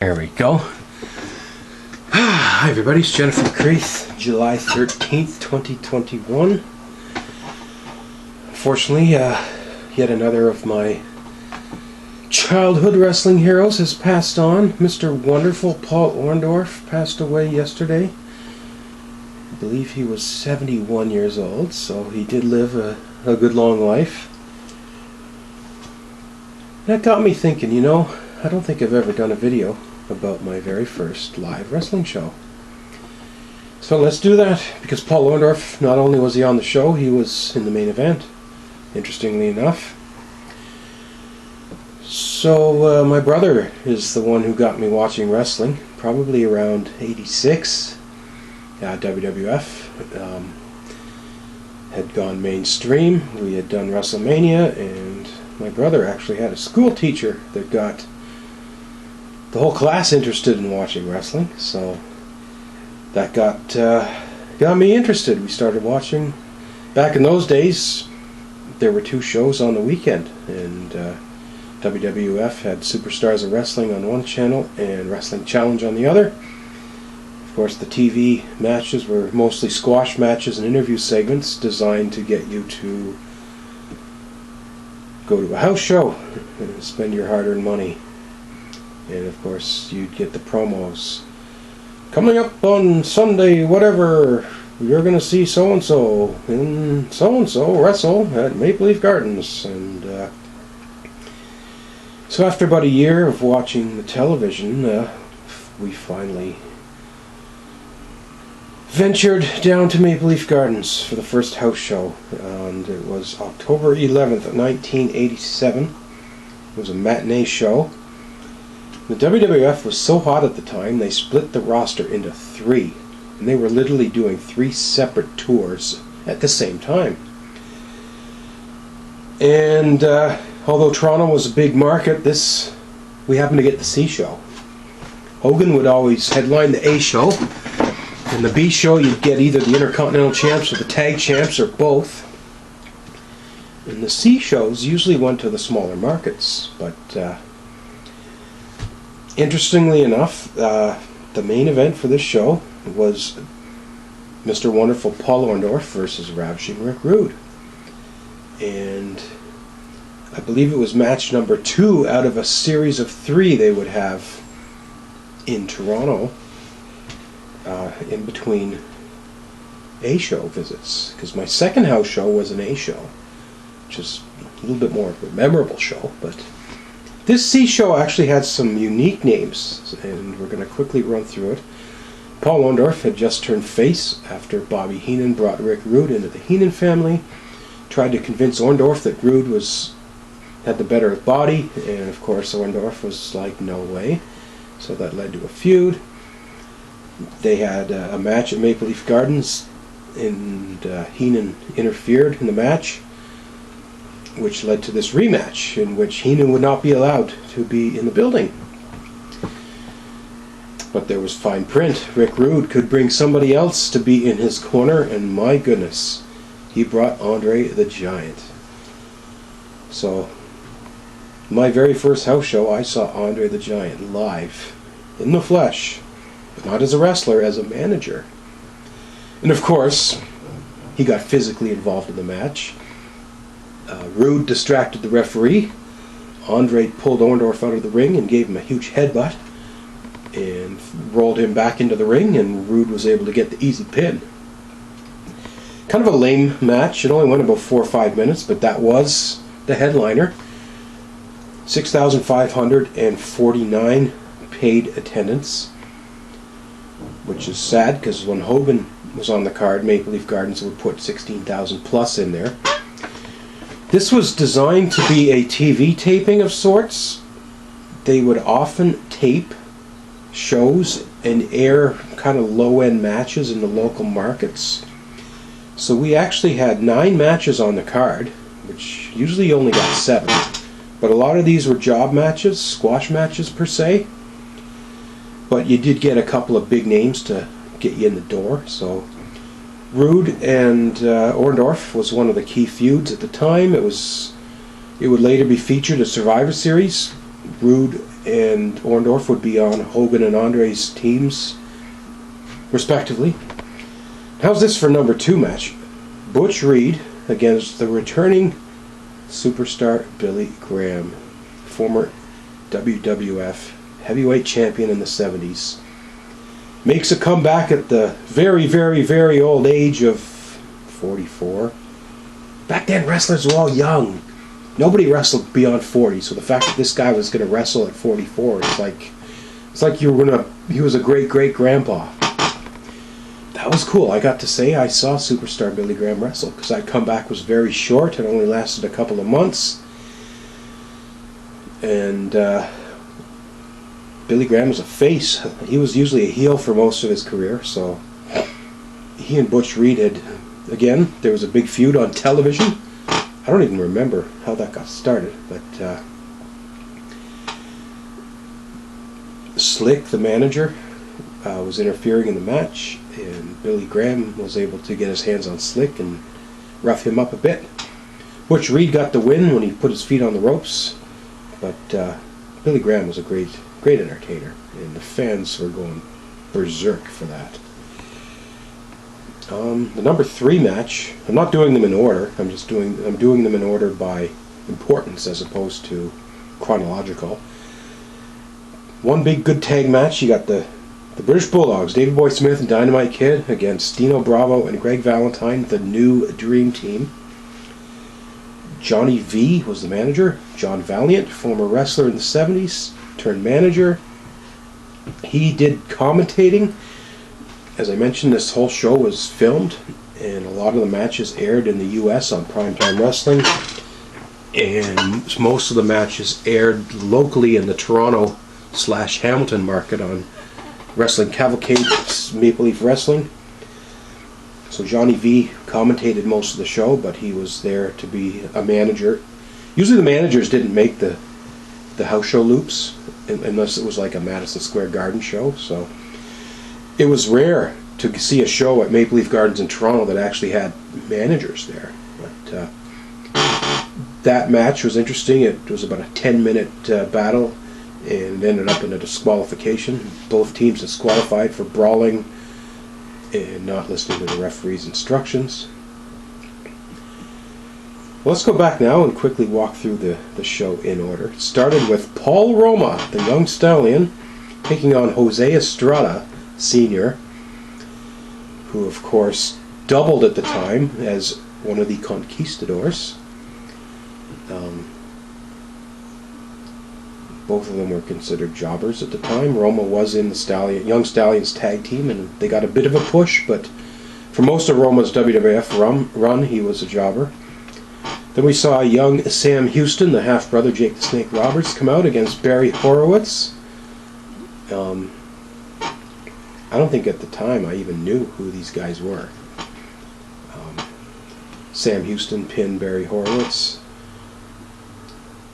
There we go. Hi everybody, it's Jenn from Creath, July 13th, 2021. Unfortunately, yet another of my childhood wrestling heroes has passed on. Mr. Wonderful Paul Orndorff passed away yesterday. I believe he was 71 years old, so he did live a good long life. That got me thinking, I don't think I've ever done a video about my very first live wrestling show. So let's do that, because Paul Orndorff, not only was he on the show, he was in the main event, interestingly enough. So my brother is the one who got me watching wrestling, probably around 86. WWF had gone mainstream. We had done WrestleMania, and my brother actually had a school teacher that got the whole class interested in watching wrestling, so that got me interested. We started watching. Back in those days, there were two shows on the weekend, and WWF had Superstars of Wrestling on one channel and Wrestling Challenge on the other. Of course, the TV matches were mostly squash matches and interview segments designed to get you to go to a house show and spend your hard-earned money. And of course, you'd get the promos. Coming up on Sunday, whatever, you're going to see so-and-so and so-and-so wrestle at Maple Leaf Gardens. And so after about a year of watching the television, we finally ventured down to Maple Leaf Gardens for the first house show. And it was October 11th, 1987. It was a matinee show. The WWF was so hot at the time, they split the roster into three. And they were literally doing three separate tours at the same time. And although Toronto was a big market, we happened to get the C show. Hogan would always headline the A show. And the B show, you'd get either the Intercontinental Champs or the Tag Champs or both. And the C shows usually went to the smaller markets. But interestingly enough, the main event for this show was Mr. Wonderful Paul Orndorff versus Ravishing Rick Rude. And I believe it was match number 2 out of a series of 3 they would have in Toronto in between A show visits. Because my second house show was an A show, which is a little bit more of a memorable show, but this C show actually had some unique names, and we're going to quickly run through it. Paul Orndorff had just turned face after Bobby Heenan brought Rick Rude into the Heenan family, tried to convince Orndorff that Rude had the better body, and of course Orndorff was like, no way. So that led to a feud. They had a match at Maple Leaf Gardens, and Heenan interfered in the match, which led to this rematch in which Heenan would not be allowed to be in the building. But there was fine print. Rick Rude could bring somebody else to be in his corner, and my goodness, he brought Andre the Giant. So, my very first house show, I saw Andre the Giant live, in the flesh, but not as a wrestler, as a manager. And of course, he got physically involved in the match. Rude distracted the referee. Andre pulled Orndorff out of the ring and gave him a huge headbutt and rolled him back into the ring, and Rude was able to get the easy pin. Kind of a lame match. It only went about 4 or 5 minutes, but that was the headliner. 6,549 paid attendance, which is sad because when Hogan was on the card, Maple Leaf Gardens would put 16,000 plus in there. This was designed to be a TV taping of sorts. They would often tape shows and air kind of low-end matches in the local markets. So we actually had 9 matches on the card, which usually only got 7. But a lot of these were job matches, squash matches per se. But you did get a couple of big names to get you in the door. So Rude and Orndorff was one of the key feuds at the time. It would later be featured as Survivor Series. Rude and Orndorff would be on Hogan and Andre's teams, respectively. How's this for number 2 match? Butch Reed against the returning superstar Billy Graham, former WWF heavyweight champion in the 70s. Makes a comeback at the very, very, very old age of 44. Back then, wrestlers were all young. Nobody wrestled beyond 40, so the fact that this guy was going to wrestle at 44, it's like he was a great-great-grandpa. That was cool. I got to say I saw superstar Billy Graham wrestle, because that comeback was very short and only lasted a couple of months. And Billy Graham was a face. He was usually a heel for most of his career, so he and Butch Reed had, again, there was a big feud on television. I don't even remember how that got started, but Slick, the manager, was interfering in the match, and Billy Graham was able to get his hands on Slick and rough him up a bit. Butch Reed got the win when he put his feet on the ropes, but Billy Graham was a great entertainer, and the fans were going berserk for that. The number 3 match, I'm not doing them in order. I'm doing them in order by importance as opposed to chronological. One big good tag match. You got the British Bulldogs, Davey Boy Smith and Dynamite Kid, against Dino Bravo and Greg Valentine, the new Dream Team. Johnny V was the manager. John Valiant, former wrestler in the 70s, turned manager. He did commentating. As I mentioned, this whole show was filmed, and a lot of the matches aired in the U.S. on Primetime Wrestling, and most of the matches aired locally in the Toronto/Hamilton market on Wrestling Cavalcade, Maple Leaf Wrestling. So Johnny V commentated most of the show, but he was there to be a manager. Usually the managers didn't make the house show loops, unless it was like a Madison Square Garden show, so it was rare to see a show at Maple Leaf Gardens in Toronto that actually had managers there. But that match was interesting. It was about a 10-minute battle, and it ended up in a disqualification. Both teams disqualified for brawling and not listening to the referee's instructions. Well, let's go back now and quickly walk through the show in order. It started with Paul Roma, the young stallion, taking on Jose Estrada Sr., who of course doubled at the time as one of the conquistadors. Both of them were considered jobbers at the time. Roma was in the Young Stallions tag team, and they got a bit of a push, but for most of Roma's WWF run, he was a jobber. Then we saw young Sam Houston, the half-brother Jake the Snake Roberts, come out against Barry Horowitz. I don't think at the time I even knew who these guys were. Sam Houston pinned Barry Horowitz.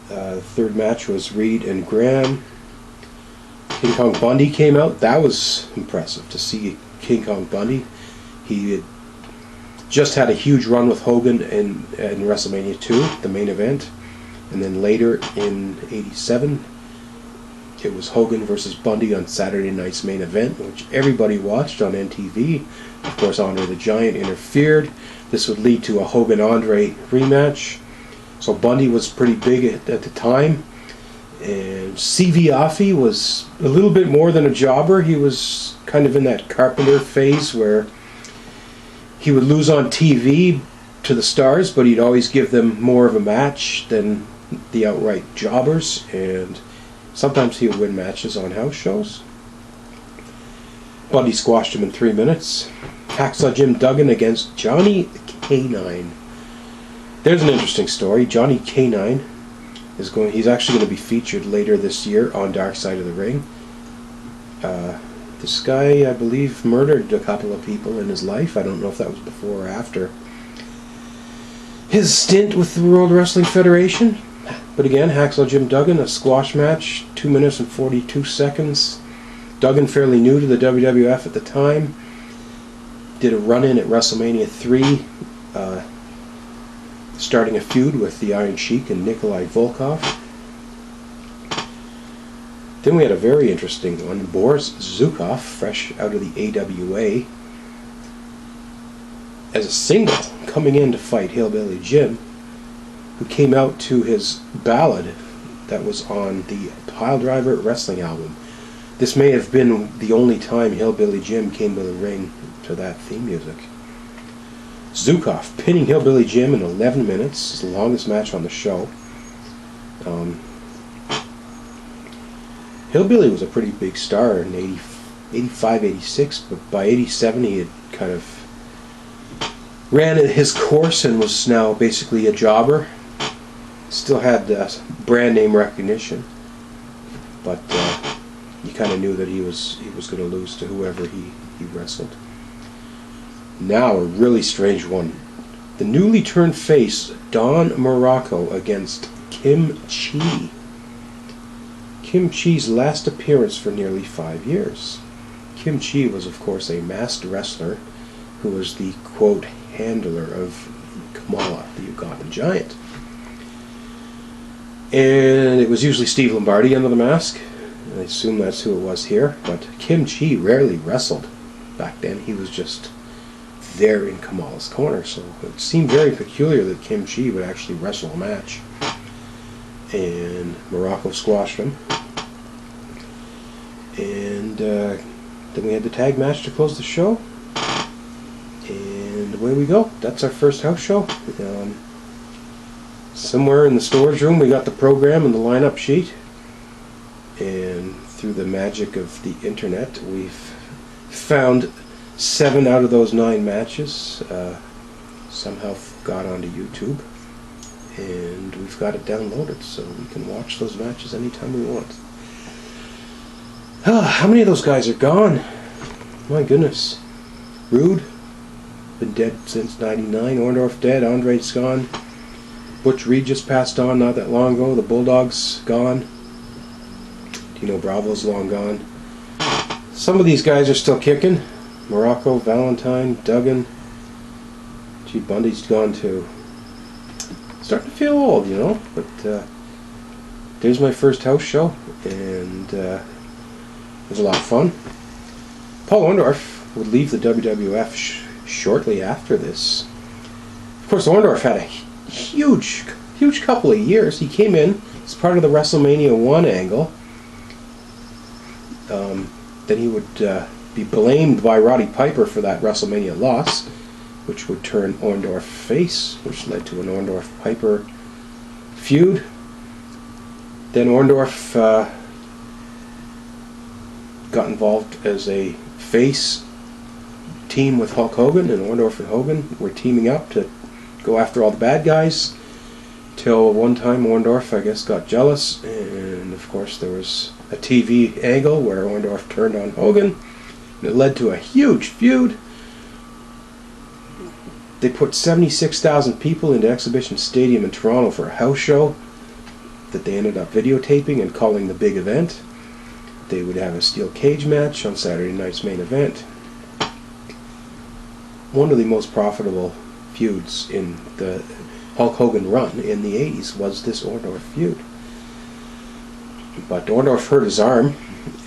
The third match was Reed and Graham. King Kong Bundy came out. That was impressive to see King Kong Bundy. He had just had a huge run with Hogan in WrestleMania 2, the main event. And then later in '87, it was Hogan versus Bundy on Saturday night's main event, which everybody watched on NTV. Of course, Andre the Giant interfered. This would lead to a Hogan-Andre rematch. So Bundy was pretty big at the time. And C.V. Offey was a little bit more than a jobber. He was kind of in that Carpenter phase where he would lose on TV to the stars, but he'd always give them more of a match than the outright jobbers. And sometimes he would win matches on house shows. Bundy squashed him in 3 minutes. Hacksaw Jim Duggan against Johnny K9. There's an interesting story. Johnny K9 he's actually going to be featured later this year on Dark Side of the Ring. This guy, I believe, murdered a couple of people in his life. I don't know if that was before or after his stint with the World Wrestling Federation. But again, Hacksaw Jim Duggan, a squash match, 2 minutes and 42 seconds. Duggan, fairly new to the WWF at the time, did a run-in at WrestleMania 3, starting a feud with the Iron Sheik and Nikolai Volkov. Then we had a very interesting one. Boris Zhukov, fresh out of the AWA, as a single, coming in to fight Hillbilly Jim, who came out to his ballad that was on the Piledriver Wrestling album. This may have been the only time Hillbilly Jim came to the ring to that theme music. Zhukov pinning Hillbilly Jim in 11 minutes, his longest match on the show. Hillbilly was a pretty big star in 85, 86, but by 87 he had kind of ran his course and was now basically a jobber. Still had brand name recognition, but you kind of knew that he was going to lose to whoever he wrestled. Now a really strange one. The newly turned face, Don Morocco against Kim Chi. Kim Chi's last appearance for nearly 5 years. Kim Chi was, of course, a masked wrestler who was the, quote, handler of Kamala, the Ugandan giant. And it was usually Steve Lombardi under the mask. I assume that's who it was here. But Kim Chi rarely wrestled back then. He was just there in Kamala's corner. So it seemed very peculiar that Kim Chi would actually wrestle a match. And Morocco squashed him. And then we had the tag match to close the show. And away we go. That's our first house show. Somewhere in the storage room we got the program and the lineup sheet. And through the magic of the internet, we've found 7 out of those 9 matches. Somehow got onto YouTube. And we've got it downloaded, so we can watch those matches anytime we want. How many of those guys are gone? My goodness. Rude, been dead since 99. Orndorff dead. Andre's gone. Butch Reed just passed on not that long ago. The Bulldog's gone. Dino Bravo's long gone. Some of these guys are still kicking. Morocco, Valentine, Duggan. Gee, Bundy's gone too. Starting to feel old, you know, but there's my first house show, and it was a lot of fun. Paul Orndorff would leave the WWF shortly after this. Of course, Orndorff had a huge couple of years. He came in as part of the WrestleMania 1 angle. Then he would be blamed by Roddy Piper for that WrestleMania loss, which would turn Orndorff face, which led to an Orndorff-Piper feud. Then Orndorff got involved as a face team with Hulk Hogan, and Orndorff and Hogan were teaming up to go after all the bad guys, till one time Orndorff, I guess, got jealous, and of course there was a TV angle where Orndorff turned on Hogan, and it led to a huge feud. They put 76,000 people into Exhibition Stadium in Toronto for a house show that they ended up videotaping and calling the big event. They would have a steel cage match on Saturday night's main event. One of the most profitable feuds in the Hulk Hogan run in the 80s was this Orndorff feud. But Orndorff hurt his arm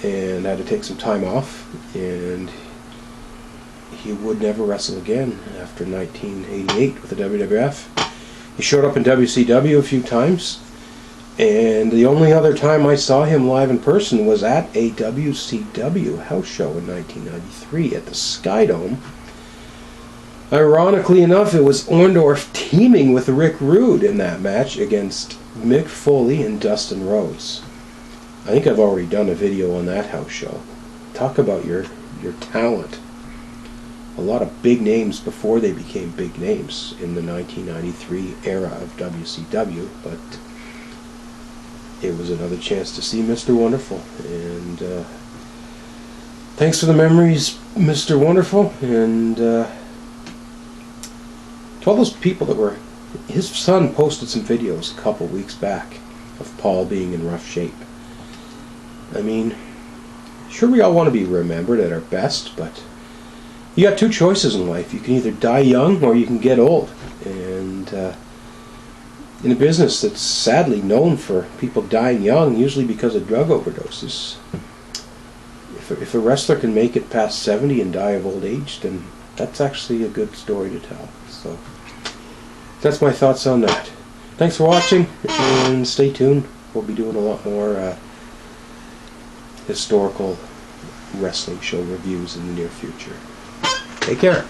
and had to take some time off, and he would never wrestle again after 1988 with the WWF. He showed up in WCW a few times, and the only other time I saw him live in person was at a WCW house show in 1993 at the Skydome. Ironically enough, it was Orndorff teaming with Rick Rude in that match against Mick Foley and Dustin Rhodes. I think I've already done a video on that house show. Talk about your talent. A lot of big names before they became big names in the 1993 era of WCW, but it was another chance to see Mr. Wonderful. And thanks for the memories, Mr. Wonderful. And to all those people that were... His son posted some videos a couple weeks back of Paul being in rough shape. I mean, sure, we all want to be remembered at our best, but you got two choices in life. You can either die young or you can get old. And in a business that's sadly known for people dying young, usually because of drug overdoses. If a wrestler can make it past 70 and die of old age, then that's actually a good story to tell. So that's my thoughts on that. Thanks for watching, and stay tuned. We'll be doing a lot more historical wrestling show reviews in the near future. Take care.